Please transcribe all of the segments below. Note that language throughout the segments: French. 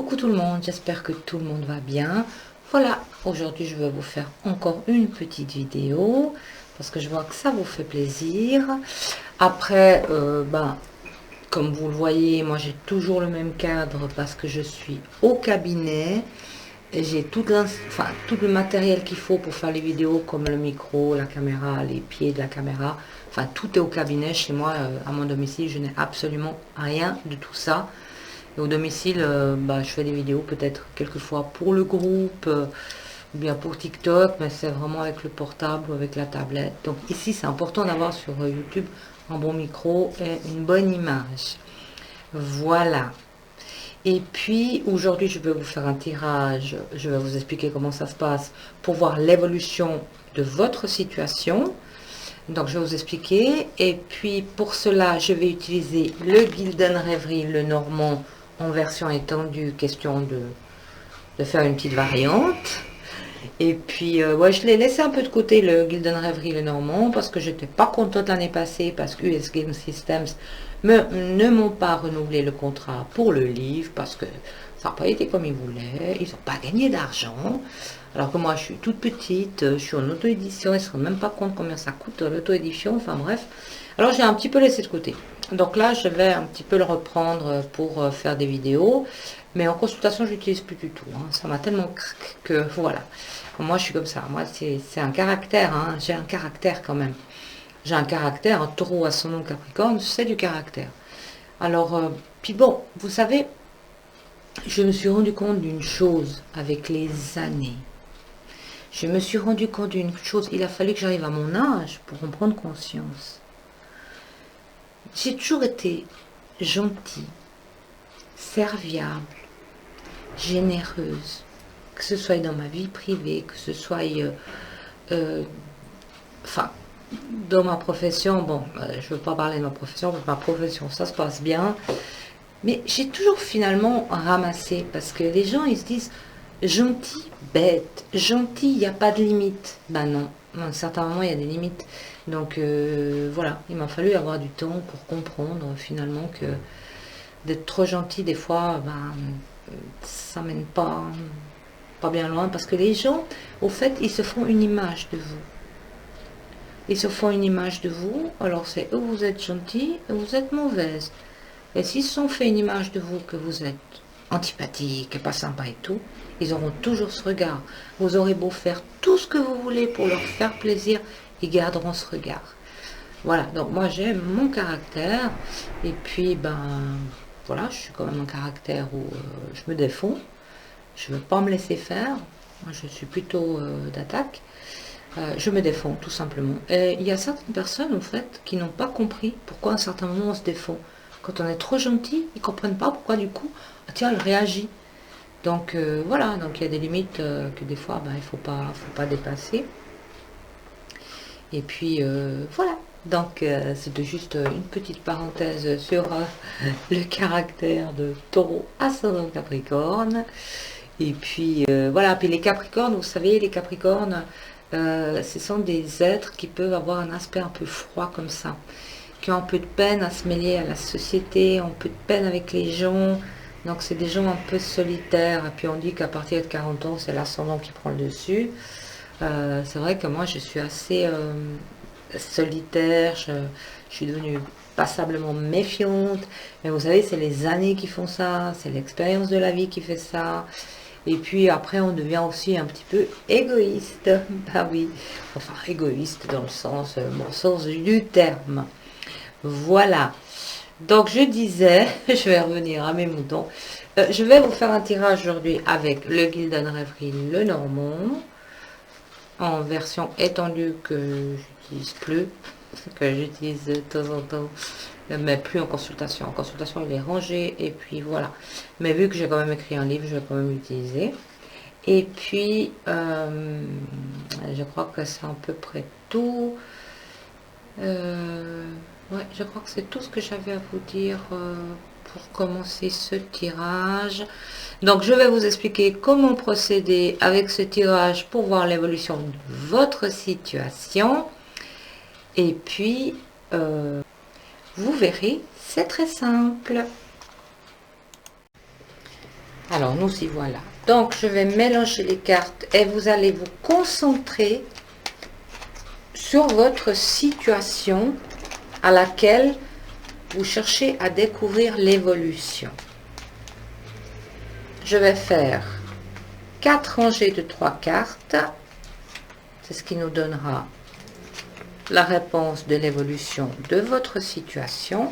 Coucou tout le monde, j'espère que tout le monde va bien. Voilà, aujourd'hui je vais vous faire encore une petite vidéo parce que je vois que ça vous fait plaisir. Après, comme vous le voyez, moi j'ai toujours le même cadre parce que je suis au cabinet. J'ai tout le matériel qu'il faut pour faire les vidéos, comme le micro, la caméra, les pieds de la caméra. Enfin, tout est au cabinet chez moi, à mon domicile. Je n'ai absolument rien de tout ça. Et au domicile, je fais des vidéos peut-être quelquefois pour le groupe, ou bien pour TikTok, mais c'est vraiment avec le portable ou avec la tablette. Donc ici, c'est important d'avoir sur YouTube un bon micro et une bonne image. Voilà. Et puis aujourd'hui, je vais vous faire un tirage. Je vais vous expliquer comment ça se passe pour voir l'évolution de votre situation. Donc je vais vous expliquer. Et puis pour cela, je vais utiliser le Gildan Rêverie, le Normand, en version étendue, question de faire une petite variante. Et puis, je l'ai laissé un peu de côté, le Gildan Rêverie, le Normand, parce que j'étais pas contente l'année passée, parce que US Game Systems ne m'ont pas renouvelé le contrat pour le livre, parce que ça n'a pas été comme ils voulaient, ils n'ont pas gagné d'argent. Alors que moi, je suis toute petite, je suis en auto-édition, ils ne se rendent même pas compte combien ça coûte l'auto-édition, enfin bref. Alors j'ai un petit peu laissé de côté. Donc là, je vais un petit peu le reprendre pour faire des vidéos. Mais en consultation, je n'utilise plus du tout. Hein. Ça m'a tellement craqué que voilà. Moi, je suis comme ça. Moi, c'est un caractère. Hein. J'ai un caractère quand même. J'ai un caractère. Un taureau ascendant Capricorne, c'est du caractère. Alors, puis bon, vous savez, je me suis rendu compte d'une chose avec les années. Je me suis rendu compte d'une chose. Il a fallu que j'arrive à mon âge pour en prendre conscience. J'ai toujours été gentille, serviable, généreuse, que ce soit dans ma vie privée, que ce soit dans ma profession. Bon, je ne veux pas parler de ma profession, parce que ma profession, ça se passe bien. Mais j'ai toujours finalement ramassé, parce que les gens, ils se disent, gentil, bête, gentil, il n'y a pas de limite. Ben non, à un certain moment, il y a des limites. Donc voilà, il m'a fallu avoir du temps pour comprendre finalement que d'être trop gentil, des fois, ça mène pas bien loin, parce que les gens, au fait, ils se font une image de vous. Ils se font une image de vous, alors c'est ou vous êtes gentil, ou vous êtes mauvaise. Et s'ils se sont fait une image de vous que vous êtes antipathique, pas sympa et tout, ils auront toujours ce regard. Vous aurez beau faire tout ce que vous voulez pour leur faire plaisir, ils garderont ce regard. Voilà, donc moi j'aime mon caractère, et puis voilà, je suis quand même un caractère où je me défends, je ne veux pas me laisser faire, moi je suis plutôt d'attaque, je me défends tout simplement. Et il y a certaines personnes en fait qui n'ont pas compris pourquoi à un certain moment on se défend. Quand on est trop gentil, ils ne comprennent pas pourquoi du coup, tiens, il réagit. Donc voilà, donc il y a des limites que des fois il ne faut pas dépasser. Et puis voilà. Donc c'était juste une petite parenthèse sur le caractère de Taureau ascendant Capricorne. Et puis voilà, puis les Capricornes, vous savez, les Capricornes, ce sont des êtres qui peuvent avoir un aspect un peu froid comme ça, qui ont un peu de peine à se mêler à la société, ont un peu de peine avec les gens. Donc c'est des gens un peu solitaires. Et puis on dit qu'à partir de 40 ans, c'est l'ascendant qui prend le dessus. C'est vrai que moi je suis assez solitaire, je suis devenue passablement méfiante, mais vous savez, c'est les années qui font ça, c'est l'expérience de la vie qui fait ça. Et puis après, on devient aussi un petit peu égoïste. Bah oui, enfin égoïste dans le bon sens du terme. Voilà. Donc je disais, je vais revenir à mes moutons. Je vais vous faire un tirage aujourd'hui avec le Gildan Rêverie, le Normand, en version étendue que j'utilise plus, que j'utilise de temps en temps, mais plus en consultation. En consultation, il est rangé, et puis voilà. Mais vu que j'ai quand même écrit un livre, je vais quand même l'utiliser. Et puis, je crois que c'est à peu près tout. Ouais, je crois que c'est tout ce que j'avais à vous dire pour commencer ce tirage. Donc, je vais vous expliquer comment procéder avec ce tirage pour voir l'évolution de votre situation. Et puis, vous verrez, c'est très simple. Alors, nous y voilà. Donc, je vais mélanger les cartes et vous allez vous concentrer sur votre situation à laquelle vous cherchez à découvrir l'évolution. Je vais faire 4 rangées de 3 cartes. C'est ce qui nous donnera la réponse de l'évolution de votre situation.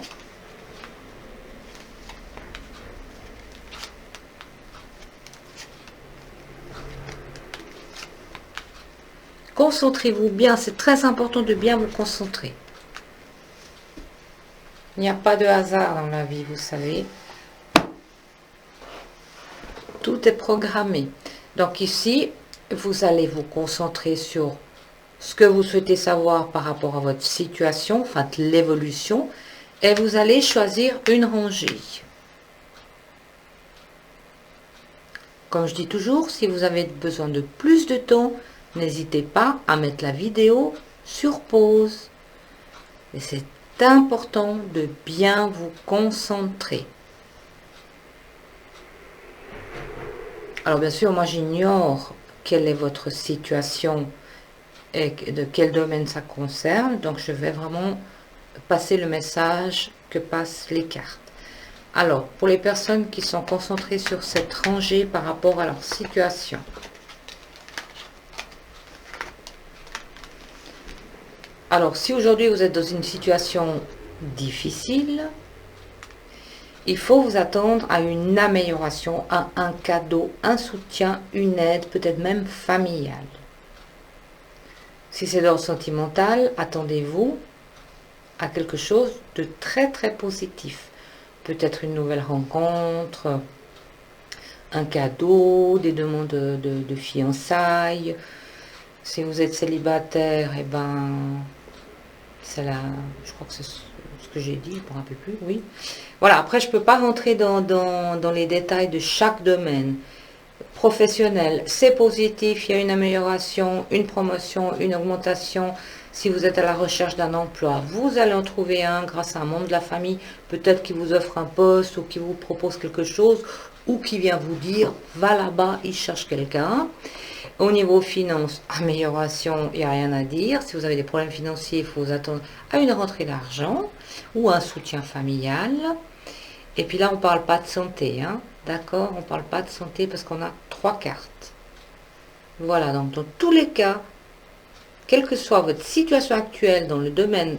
Concentrez-vous bien, c'est très important de bien vous concentrer. Il n'y a pas de hasard dans la vie, vous savez. Tout est programmé. Donc ici, vous allez vous concentrer sur ce que vous souhaitez savoir par rapport à votre situation, enfin l'évolution, et vous allez choisir une rangée. Comme je dis toujours, si vous avez besoin de plus de temps, n'hésitez pas à mettre la vidéo sur pause. Et c'est important de bien vous concentrer. Alors bien sûr, moi j'ignore quelle est votre situation et de quel domaine ça concerne. Donc je vais vraiment passer le message que passent les cartes. Alors, pour les personnes qui sont concentrées sur cette rangée par rapport à leur situation. Alors, si aujourd'hui vous êtes dans une situation difficile, il faut vous attendre à une amélioration, à un cadeau, un soutien, une aide, peut-être même familiale. Si c'est d'ordre sentimental, attendez-vous à quelque chose de très très positif. Peut-être une nouvelle rencontre, un cadeau, des demandes de fiançailles. Si vous êtes célibataire, eh ben, c'est là, je crois que c'est ce que j'ai dit, je ne me rappelle plus, oui. Voilà, après je ne peux pas rentrer dans les détails de chaque domaine. Professionnel, c'est positif, il y a une amélioration, une promotion, une augmentation. Si vous êtes à la recherche d'un emploi, vous allez en trouver un grâce à un membre de la famille, peut-être qui vous offre un poste ou qui vous propose quelque chose ou qui vient vous dire, va là-bas, il cherche quelqu'un. Au niveau finance, amélioration, il n'y a rien à dire. Si vous avez des problèmes financiers, il faut vous attendre à une rentrée d'argent ou un soutien familial. Et puis là, on ne parle pas de santé, hein, d'accord? On ne parle pas de santé parce qu'on a 3 cartes. Voilà, donc dans tous les cas, quelle que soit votre situation actuelle dans le domaine,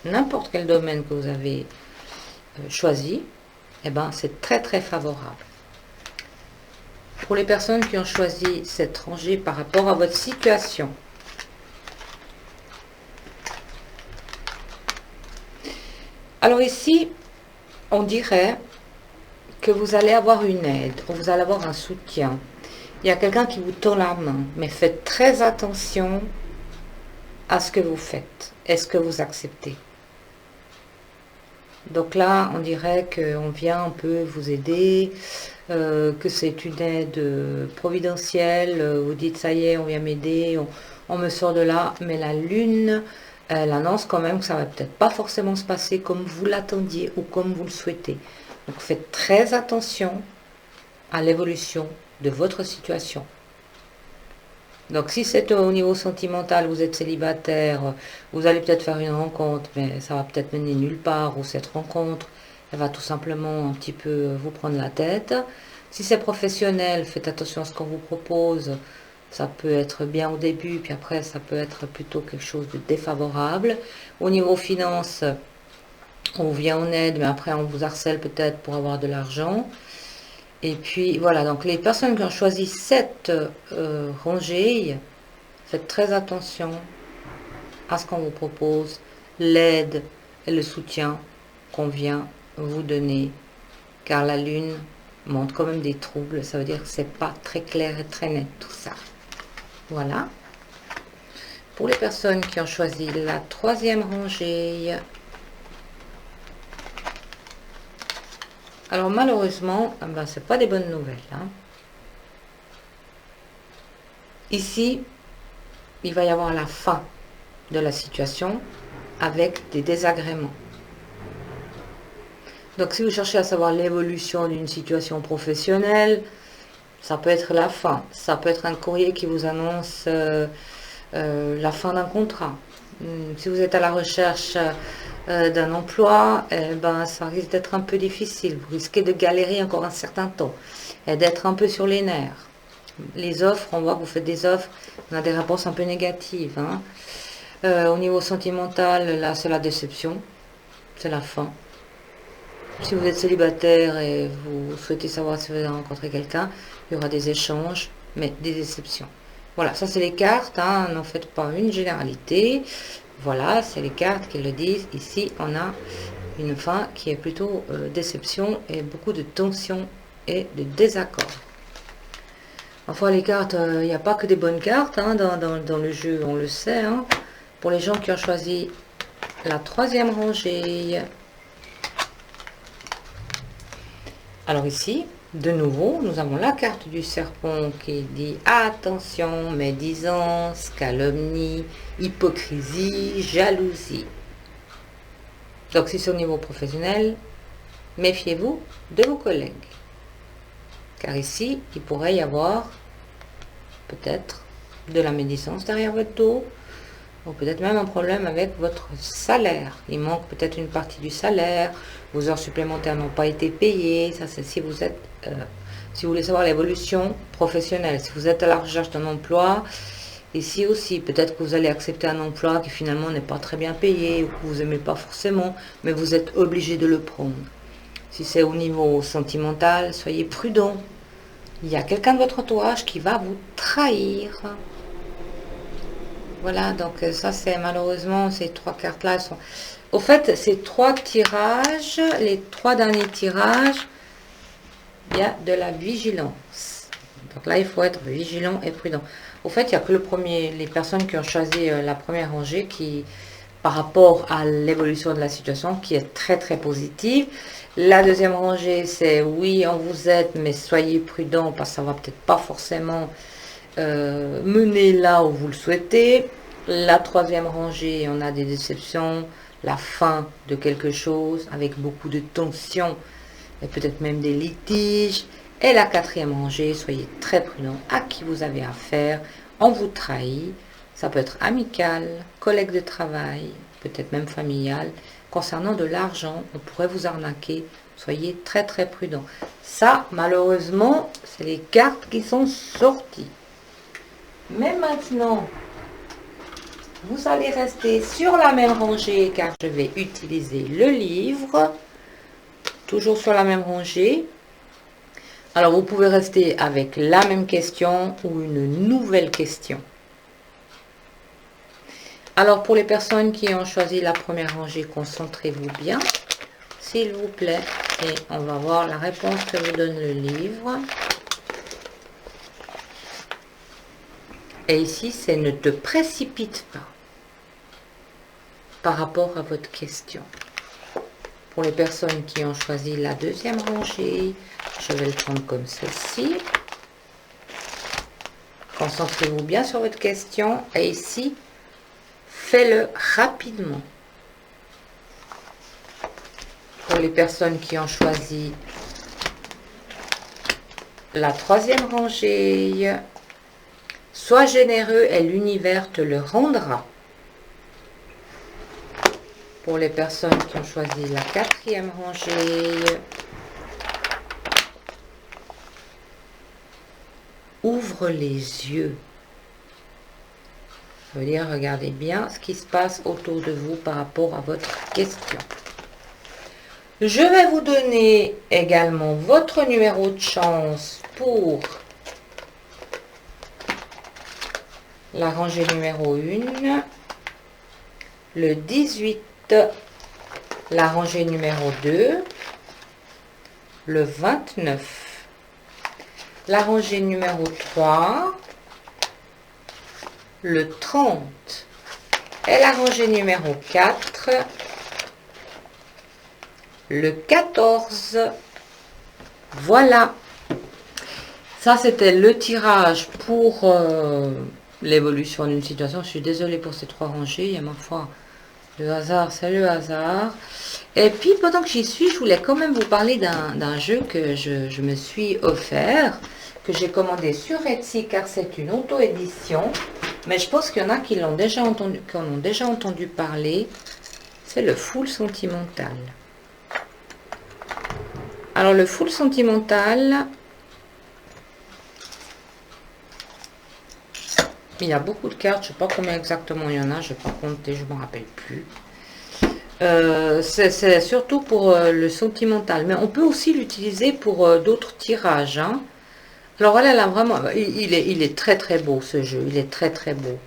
n'importe quel domaine que vous avez choisi, eh ben, c'est très très favorable. Pour les personnes qui ont choisi cette rangée par rapport à votre situation. Alors ici, on dirait que vous allez avoir une aide, vous allez avoir un soutien. Il y a quelqu'un qui vous tend la main, mais faites très attention à ce que vous faites. Est-ce que vous acceptez? Donc là, on dirait qu'on vient un peu vous aider, que c'est une aide providentielle. Vous dites, ça y est, on vient m'aider, on me sort de là. Mais la lune, elle annonce quand même que ça va peut-être pas forcément se passer comme vous l'attendiez ou comme vous le souhaitez. Donc faites très attention à l'évolution de votre situation. Donc si c'est au niveau sentimental, vous êtes célibataire, vous allez peut-être faire une rencontre, mais ça va peut-être mener nulle part, ou cette rencontre, elle va tout simplement un petit peu vous prendre la tête. Si c'est professionnel, faites attention à ce qu'on vous propose. Ça peut être bien au début, puis après ça peut être plutôt quelque chose de défavorable. Au niveau finance, on vient en aide, mais après on vous harcèle peut-être pour avoir de l'argent. Et puis voilà, donc les personnes qui ont choisi cette rangée, faites très attention à ce qu'on vous propose, l'aide et le soutien qu'on vient vous donner, car la lune montre quand même des troubles, ça veut dire que c'est pas très clair et très net tout ça. Voilà. Pour les personnes qui ont choisi la 3e rangée, alors malheureusement, ben, c'est pas des bonnes nouvelles. Hein. Ici, il va y avoir la fin de la situation avec des désagréments. Donc si vous cherchez à savoir l'évolution d'une situation professionnelle, ça peut être la fin. Ça peut être un courrier qui vous annonce la fin d'un contrat. Si vous êtes à la recherche d'un emploi, ben, ça risque d'être un peu difficile. Vous risquez de galérer encore un certain temps et d'être un peu sur les nerfs. Les offres, on voit que vous faites des offres, on a des réponses un peu négatives. Hein. Au niveau sentimental, là, c'est la déception. C'est la fin. Si vous êtes célibataire et vous souhaitez savoir si vous avez rencontré quelqu'un, il y aura des échanges, mais des déceptions. Voilà, ça c'est les cartes, hein, n'en faites pas une généralité. Voilà, c'est les cartes qui le disent. Ici, on a une fin qui est plutôt déception et beaucoup de tension et de désaccord. Enfin, les cartes, il n'y a pas que des bonnes cartes hein, dans le jeu, on le sait. Hein. Pour les gens qui ont choisi la 3e rangée. Alors ici, de nouveau, nous avons la carte du serpent qui dit attention, médisance, calomnie, hypocrisie, jalousie. Donc si c'est au niveau professionnel, méfiez-vous de vos collègues. Car ici, il pourrait y avoir peut-être de la médisance derrière votre dos, ou peut-être même un problème avec votre salaire. Il manque peut-être une partie du salaire, vos heures supplémentaires n'ont pas été payées. Ça, c'est si vous êtes, si vous voulez savoir l'évolution professionnelle, si vous êtes à la recherche d'un emploi, ici aussi, peut-être que vous allez accepter un emploi qui finalement n'est pas très bien payé, ou que vous n'aimez pas forcément, mais vous êtes obligé de le prendre. Si c'est au niveau sentimental, soyez prudent. Il y a quelqu'un de votre entourage qui va vous trahir. Voilà, donc ça c'est malheureusement ces 3 cartes-là sont... Au fait, ces 3 tirages, les 3 derniers tirages, il y a de la vigilance. Donc là, il faut être vigilant et prudent. Au fait, il n'y a que les personnes qui ont choisi la première rangée qui, par rapport à l'évolution de la situation, qui est très très positive. La 2e rangée, c'est oui, on vous aide, mais soyez prudent parce que ça va peut-être pas forcément mener là où vous le souhaitez. La 3e rangée, on a des déceptions, la fin de quelque chose avec beaucoup de tension et peut-être même des litiges. Et la 4e rangée, soyez très prudent à qui vous avez affaire. On vous trahit, ça peut être amical, collègue de travail, peut-être même familial. Concernant de l'argent, on pourrait vous arnaquer. Soyez très très prudent. Ça, malheureusement, c'est les cartes qui sont sorties. Mais maintenant, vous allez rester sur la même rangée car je vais utiliser le livre. Toujours sur la même rangée. Alors, vous pouvez rester avec la même question ou une nouvelle question. Alors, pour les personnes qui ont choisi la première rangée, concentrez-vous bien, s'il vous plaît. Et on va voir la réponse que vous donne le livre. Et ici, c'est ne te précipite pas par rapport à votre question. Pour les personnes qui ont choisi la 2e rangée, je vais le prendre comme ceci. Concentrez-vous bien sur votre question. Et ici, fais-le rapidement. Pour les personnes qui ont choisi la 3e rangée, sois généreux et l'univers te le rendra. Pour les personnes qui ont choisi la 4e rangée, ouvre les yeux. Ça veut dire, regardez bien ce qui se passe autour de vous par rapport à votre question. Je vais vous donner également votre numéro de chance pour la rangée numéro 1, le 18, la rangée numéro 2, le 29, la rangée numéro 3, le 30 et la rangée numéro 4, le 14. Voilà, ça c'était le tirage pour l'évolution d'une situation. Je suis désolée pour ces 3 rangées, il y a ma foi, le hasard c'est le hasard. Et puis, pendant que j'y suis, je voulais quand même vous parler d'un jeu que je me suis offert, que j'ai commandé sur Etsy, car c'est une auto-édition. Mais je pense qu'il y en a qui l'ont déjà entendu, qui en ont déjà entendu parler. C'est le Full Sentimental. Alors, le Full Sentimental, il y a beaucoup de cartes. Je ne sais pas combien exactement il y en a. Je n'ai pas compté, je ne me rappelle plus. C'est surtout pour le sentimental, mais on peut aussi l'utiliser pour d'autres tirages, hein. Alors voilà, là vraiment, il est très très beau ce jeu, il est très très beau.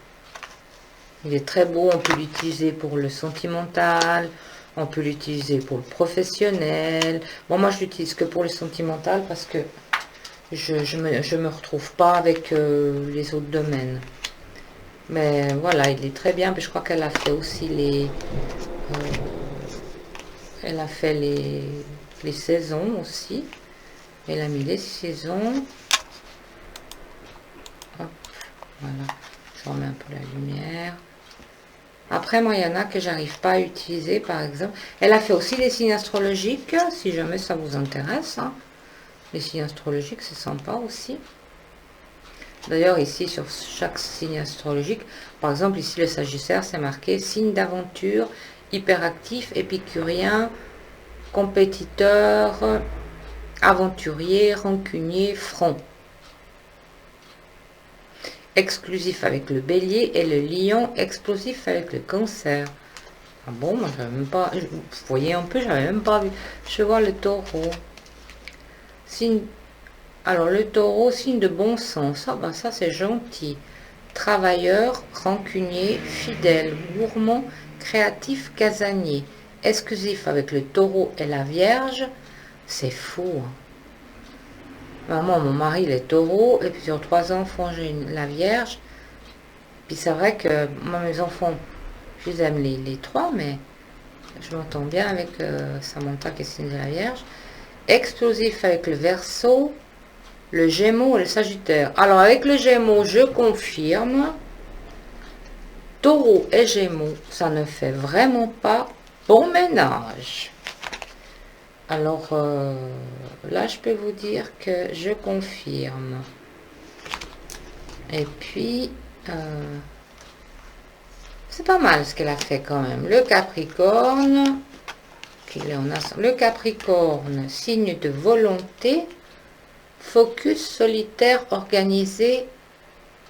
Il est très beau, on peut l'utiliser pour le sentimental, on peut l'utiliser pour le professionnel. Bon, moi je l'utilise que pour le sentimental parce que je me retrouve pas avec les autres domaines. Mais voilà, il est très bien, mais je crois qu'elle a fait aussi elle a fait les saisons aussi. Elle a mis les saisons. Hop, voilà. Je remets un peu la lumière. Après, moi, il y en a que j'arrive pas à utiliser, par exemple. Elle a fait aussi les signes astrologiques, si jamais ça vous intéresse, hein. Les signes astrologiques, c'est sympa aussi. D'ailleurs, ici, sur chaque signe astrologique, par exemple, ici, le Sagittaire, c'est marqué signe d'aventure, hyperactif, épicurien, compétiteur, aventurier, rancunier, franc. Exclusif avec le Bélier et le Lion, explosif avec le Cancer. Ah bon, moi j'avais même pas. Vous voyez un peu, j'avais même pas vu. Je vois le Taureau. Signe. Alors le Taureau, signe de bon sens. Ah ben ça c'est gentil. Travailleur, rancunier, fidèle, gourmand, créatif, casanier. Exclusif avec le Taureau et la Vierge. C'est fou, hein. Moi, mon mari, il est Taureau, et puis sur 3 enfants, j'ai la Vierge. Puis c'est vrai que moi, mes enfants, je les aime les 3, mais je m'entends bien avec Samantha qui est signe de la Vierge. Explosif avec le Verseau, le Gémeaux et le Sagittaire. Alors avec le Gémeaux, je confirme, Taureau et Gémeaux, ça ne fait vraiment pas bon ménage. Alors là, je peux vous dire que je confirme. Et puis, c'est pas mal ce qu'elle a fait quand même. Le Capricorne, le Capricorne, signe de volonté, focus, solitaire, organisé,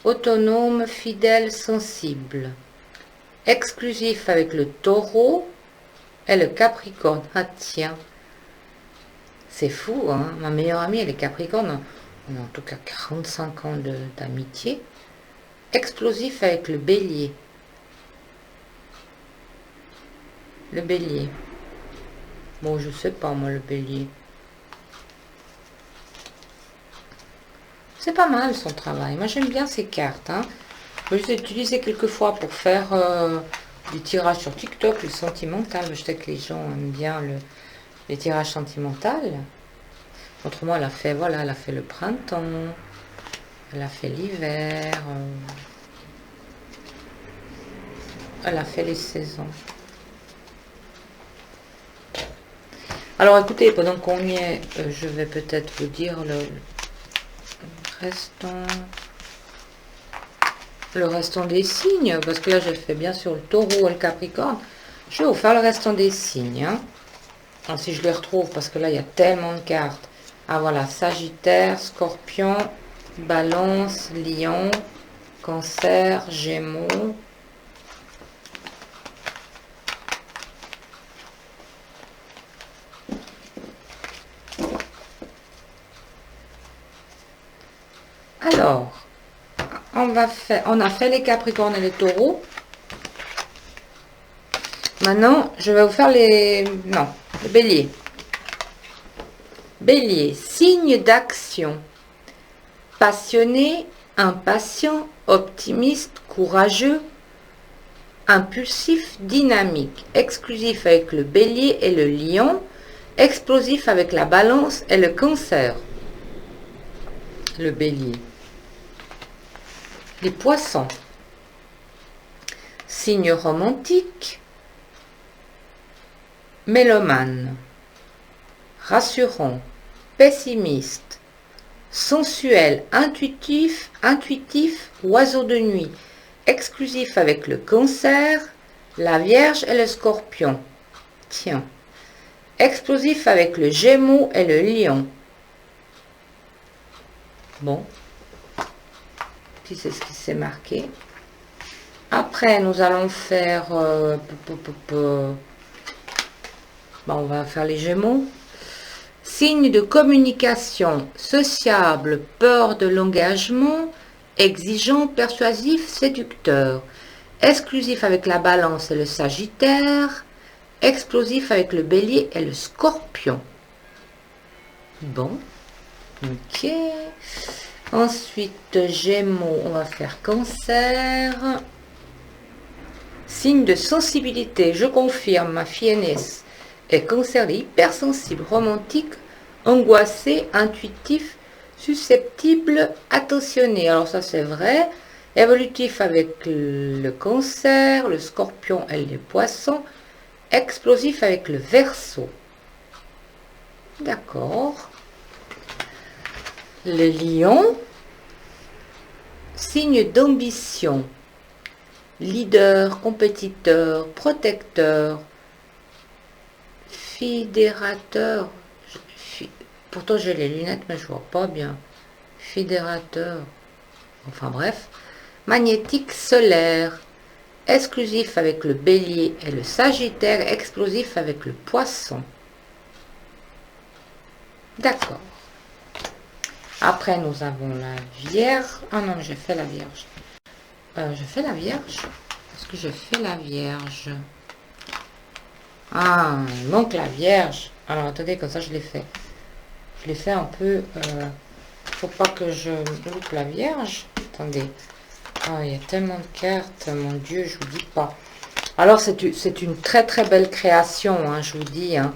autonome, fidèle, sensible. Exclusif avec le Taureau et le Capricorne. Ah tiens, c'est fou, hein. Ma meilleure amie, elle est Capricorne. On a en tout cas 45 ans d'amitié. Explosif avec le Bélier. Le Bélier. Bon, je sais pas, moi, le Bélier. C'est pas mal, son travail. Moi, j'aime bien ces cartes, hein. Je les ai utilisées quelques fois pour faire des tirages sur TikTok, le sentimental. Je sais que les gens aiment bien les tirages sentimentaux. Autrement, elle a fait, voilà, elle a fait le printemps. Elle a fait l'hiver. Elle a fait les saisons. Alors écoutez, pendant qu'on y est, je vais peut-être vous dire le restant des signes, parce que là j'ai fait bien sûr le Taureau et le Capricorne. Je vais vous faire le restant des signes, hein. Alors, si je les retrouve, parce que là il y a tellement de cartes. Ah voilà, Sagittaire, Scorpion, Balance, Lion, Cancer, Gémeaux. Alors, on a fait les Capricornes et les Taureaux. Maintenant, je vais vous faire le Bélier. Bélier, signe d'action. Passionné, impatient, optimiste, courageux, impulsif, dynamique. Exclusif avec le Bélier et le Lion. Explosif avec la Balance et le Cancer. Le Bélier. Les Poissons. Signe romantique. mélomane, rassurant, pessimiste, sensuel, intuitif, oiseau de nuit, exclusif avec le Cancer, la Vierge et le Scorpion. Tiens, explosif avec le Gémeaux et le Lion. Bon, puis c'est ce qui s'est marqué. Après, nous allons faire... on va faire les Gémeaux. Signe de communication, sociable, peur de l'engagement, exigeant, persuasif, séducteur. Exclusif avec la Balance et le Sagittaire. Explosif avec le Bélier et le Scorpion. Bon, ok. Ensuite, Gémeaux, on va faire Cancer. Signe de sensibilité, je confirme, ma fille aînée est Cancer, hypersensible, romantique, angoissé, intuitif, susceptible, attentionné. Alors ça c'est vrai. Évolutif avec le Cancer, le Scorpion et les Poissons. Explosif avec le Verseau. D'accord. Le Lion. Signe d'ambition. Leader, compétiteur, protecteur, fédérateur. Pourtant j'ai les lunettes mais je vois pas bien. Fédérateur. Enfin bref. Magnétique solaire. Exclusif avec le Bélier et le Sagittaire. Explosif avec le Poisson. D'accord. Après nous avons la Vierge. Ah non, j'ai fait la Vierge. Je fais la Vierge. Est-ce que je fais la Vierge? Ah, il manque la Vierge. Alors attendez, comme ça je l'ai fait. Je l'ai fait un peu... faut pas que je loupe la Vierge. Attendez. Ah, il y a tellement de cartes. Mon Dieu, je vous dis pas. Alors c'est une très très belle création, hein, je vous dis. Hein.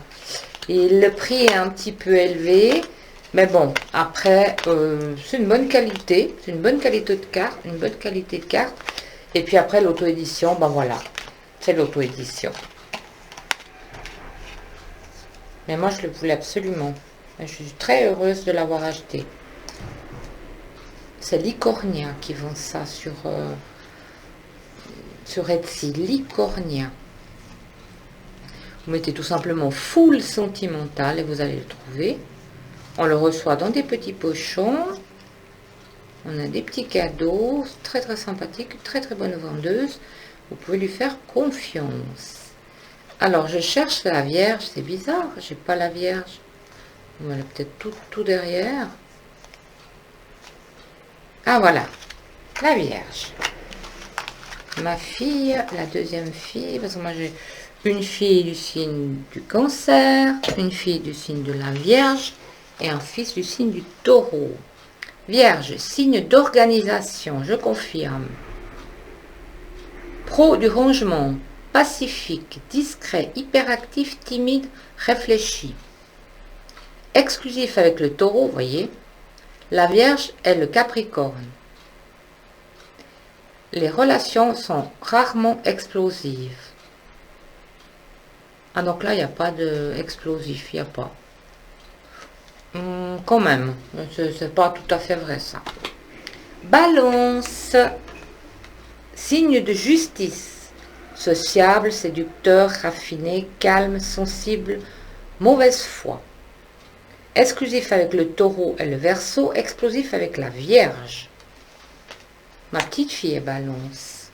Et le prix est un petit peu élevé. Mais bon, après, c'est une bonne qualité. C'est une bonne qualité de carte. Une bonne qualité de carte. Et puis après, l'auto-édition, ben voilà. C'est l'auto-édition. Mais moi, je le voulais absolument. Je suis très heureuse de l'avoir acheté. C'est Licornia qui vend ça sur Etsy. Licornia. Vous mettez tout simplement full sentimental et vous allez le trouver. On le reçoit dans des petits pochons. On a des petits cadeaux. Très très sympathique. Très très bonne vendeuse. Vous pouvez lui faire confiance. Alors je cherche la Vierge. C'est bizarre. J'ai pas la Vierge. Voilà, peut-être tout derrière. Ah voilà. La Vierge. Ma fille. La deuxième fille. Parce que moi j'ai une fille du signe du Cancer. Une fille du signe de la Vierge. Et un fils du signe du Taureau. Vierge, signe d'organisation, je confirme. Pro du rangement, pacifique, discret, hyperactif, timide, réfléchi. Exclusif avec le Taureau, vous voyez. La Vierge est le Capricorne. Les relations sont rarement explosives. Ah donc là, il n'y a pas d'explosif, il n'y a pas. Quand même, c'est pas tout à fait vrai ça. Balance, signe de justice, sociable, séducteur, raffiné, calme, sensible, mauvaise foi. Exclusif avec le Taureau et le Verseau, explosif avec la Vierge. Ma petite fille est Balance.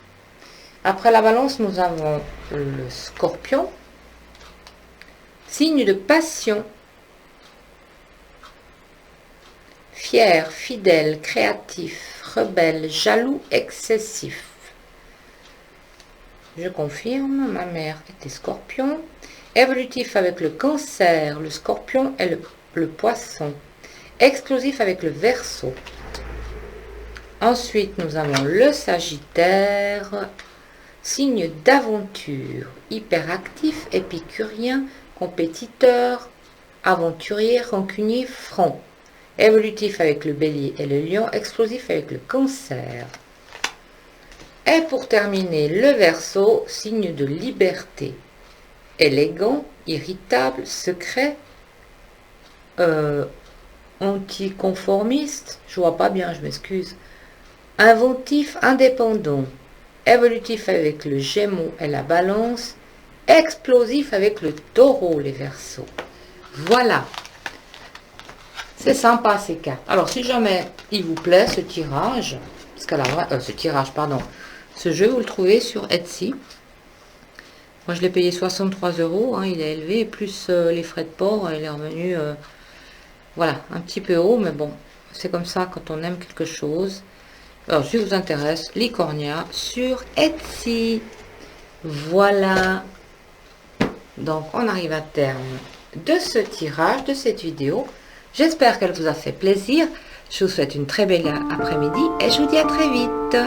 Après la Balance, nous avons le Scorpion, signe de passion. Fier, fidèle, créatif, rebelle, jaloux, excessif. Je confirme, ma mère était Scorpion. Évolutif avec le Cancer, le Scorpion et le Poisson. Explosif avec le Verseau. Ensuite, nous avons le Sagittaire, signe d'aventure, hyperactif, épicurien, compétiteur, aventurier, rancunier, franc. Évolutif avec le Bélier et le Lion, explosif avec le Cancer. Et pour terminer, le Verseau, signe de liberté. Élégant, irritable, secret, anticonformiste, je vois pas bien, je m'excuse, inventif, indépendant, évolutif avec le Gémeaux et la Balance, explosif avec le Taureau, les Verseaux. Voilà, c'est sympa ces cartes. Alors si jamais il vous plaît ce tirage, parce qu'à la ce jeu vous le trouvez sur Etsy. Moi je l'ai payé 63 €, hein, il est élevé, plus les frais de port, il est revenu, voilà, un petit peu haut, mais bon, c'est comme ça quand on aime quelque chose. Alors si vous intéresse, Licornia sur Etsy. Voilà, donc on arrive à terme de ce tirage, de cette vidéo. J'espère qu'elle vous a fait plaisir. Je vous souhaite une très belle après-midi et je vous dis à très vite.